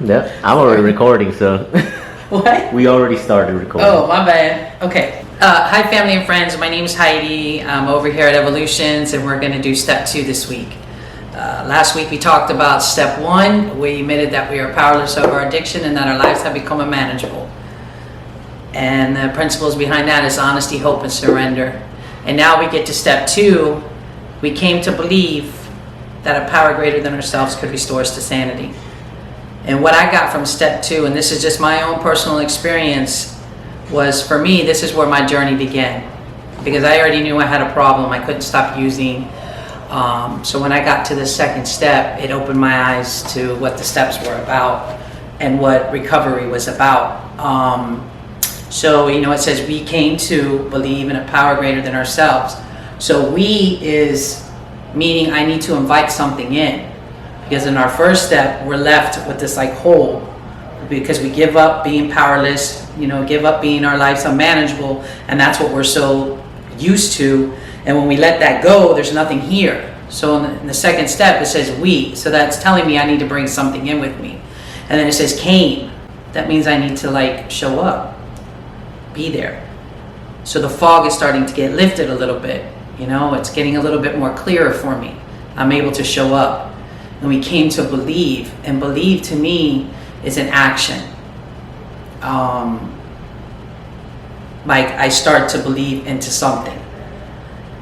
Yeah, I'm already recording, so What? we already started recording. Oh, my bad. Okay. Hi, family and friends. My name is Heidi. I'm over here at Evolutions, and we're going to do step 2 this week. Last week we talked about step 1. We admitted that we are powerless over our addiction and that our lives have become unmanageable. And the principles behind that is honesty, hope, and surrender. And now we get to step 2. We came to believe that a power greater than ourselves could restore us to sanity. And what I got from step 2, and this is just my own personal experience, was for me, this is where my journey began. Because I already knew I had a problem I couldn't stop using. So when I got to the second step, it opened my eyes to what the steps were about and what recovery was about. So, it says we came to believe in a power greater than ourselves. So we is meaning I need to invite something in. Because in our first step, we're left with this hole, because we give up being powerless, give up being our lives unmanageable, and that's what we're so used to. And when we let that go, there's nothing here. So in the second step, it says we. So that's telling me I need to bring something in with me. And then it says came. That means I need to show up, be there. So the fog is starting to get lifted a little bit. It's getting a little bit more clearer for me. I'm able to show up. And we came to believe, and believe to me is an action. I start to believe into something.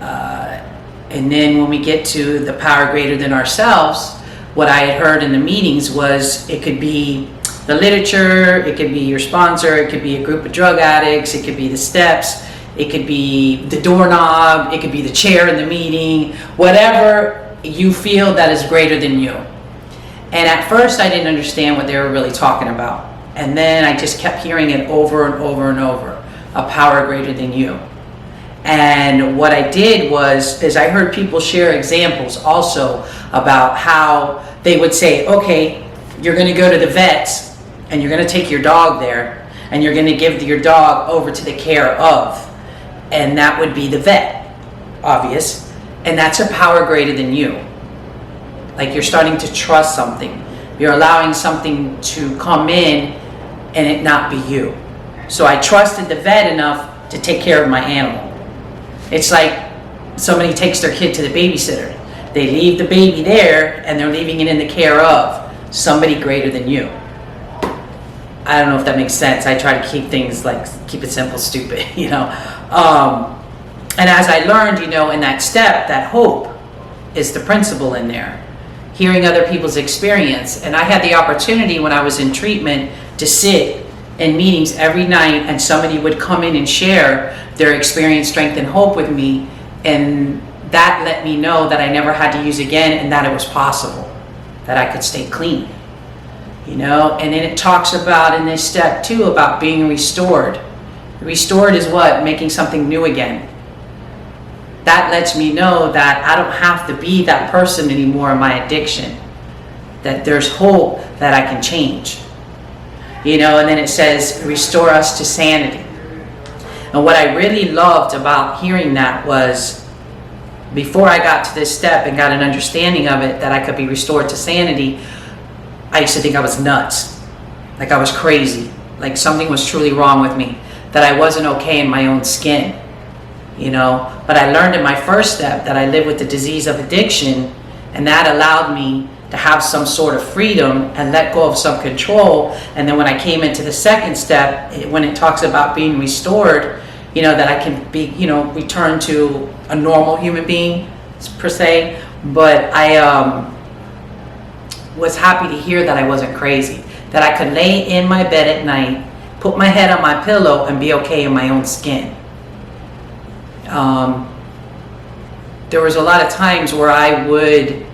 And then when we get to the power greater than ourselves, what I had heard in the meetings was it could be the literature, it could be your sponsor, it could be a group of drug addicts, it could be the steps, it could be the doorknob, it could be the chair in the meeting, whatever you feel that is greater than you. And at first I didn't understand what they were really talking about. And then I just kept hearing it over and over and over. A power greater than you. And what I did is I heard people share examples also about how they would say, okay, you're going to go to the vets and you're going to take your dog there and you're going to give your dog over to the care of. And that would be the vet, obvious. And that's a power greater than you. You're starting to trust something. You're allowing something to come in and it not be you. So I trusted the vet enough to take care of my animal. It's like somebody takes their kid to the babysitter. They leave the baby there and they're leaving it in the care of somebody greater than you. I don't know if that makes sense. I try to keep things keep it simple, stupid, And as I learned, in that step, that hope is the principle in there. Hearing other people's experience. And I had the opportunity when I was in treatment to sit in meetings every night and somebody would come in and share their experience, strength, and hope with me. And that let me know that I never had to use again and that it was possible, that I could stay clean. And then it talks about in this step too about being restored. Restored is what? Making something new again. That lets me know that I don't have to be that person anymore in my addiction. That there's hope that I can change. And then it says, restore us to sanity. And what I really loved about hearing that was, before I got to this step and got an understanding of it, that I could be restored to sanity, I used to think I was nuts. I was crazy. Something was truly wrong with me. That I wasn't okay in my own skin. But I learned in my first step that I live with the disease of addiction, and that allowed me to have some sort of freedom and let go of some control. And then when I came into the second step, when it talks about being restored, that I can be, return to a normal human being per se. But I was happy to hear that I wasn't crazy, that I could lay in my bed at night, put my head on my pillow and be okay in my own skin. There was a lot of times where I would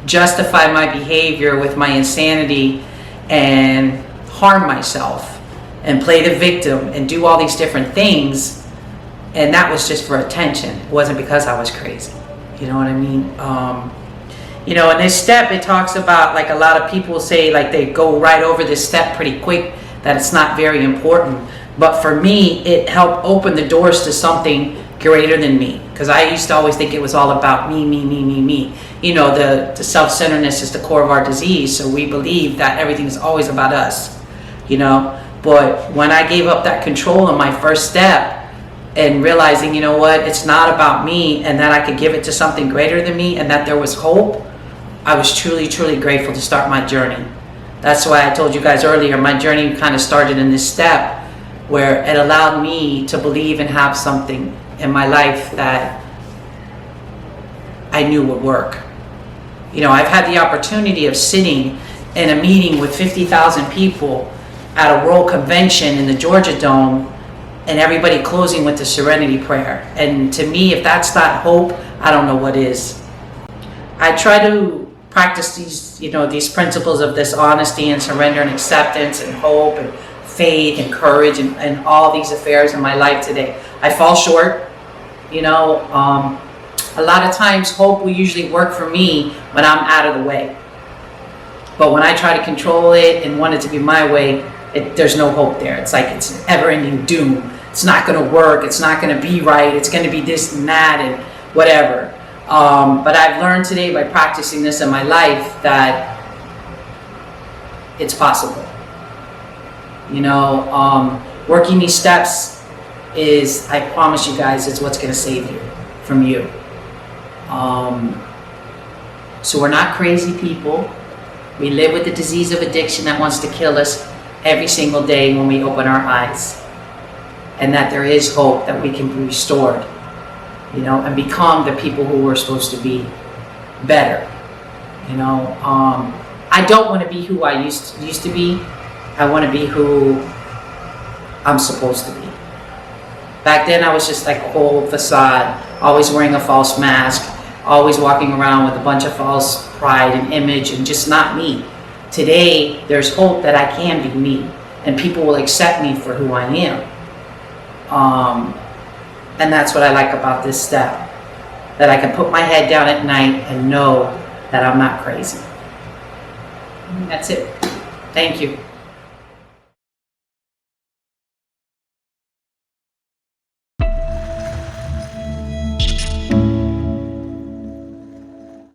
justify my behavior with my insanity and harm myself and play the victim and do all these different things, and that was just for attention. It wasn't because I was crazy. You know what I mean? In this step it talks about, a lot of people say they go right over this step pretty quick, that it's not very important. But for me, it helped open the doors to something greater than me. Because I used to always think it was all about me, me, me, me, me. You know, the self-centeredness is the core of our disease. So we believe that everything is always about us, you know. But when I gave up that control on my first step and realizing, you know what, it's not about me, and that I could give it to something greater than me, and that there was hope, I was truly, truly grateful to start my journey. That's why I told you guys earlier, my journey kind of started in this step where it allowed me to believe and have something in my life that I knew would work. You know, I've had the opportunity of sitting in a meeting with 50,000 people at a world convention in the Georgia Dome, and everybody closing with the Serenity Prayer. And to me, if that's not hope, I don't know what is. I try to practice these, you know, these principles of this honesty and surrender and acceptance and hope and faith and courage and all these affairs in my life today. I fall short, you know. A lot of times hope will usually work for me when I'm out of the way. But when I try to control it and want it to be my way, there's no hope there. It's like it's an ever-ending doom. It's not going to work. It's not going to be right. It's going to be this and that and whatever. But I've learned today by practicing this in my life that it's possible. You know, working these steps is, I promise you guys, is what's going to save you from you. So we're not crazy people. We live with the disease of addiction that wants to kill us every single day when we open our eyes. And that there is hope that we can be restored, you know, and become the people who we're supposed to be better. You know, I don't want to be who I used to be. I want to be who I'm supposed to be. Back then I was just like a whole facade, always wearing a false mask, always walking around with a bunch of false pride and image and just not me. Today, there's hope that I can be me and people will accept me for who I am. And that's what I like about this step, that I can put my head down at night and know that I'm not crazy. That's it. Thank you.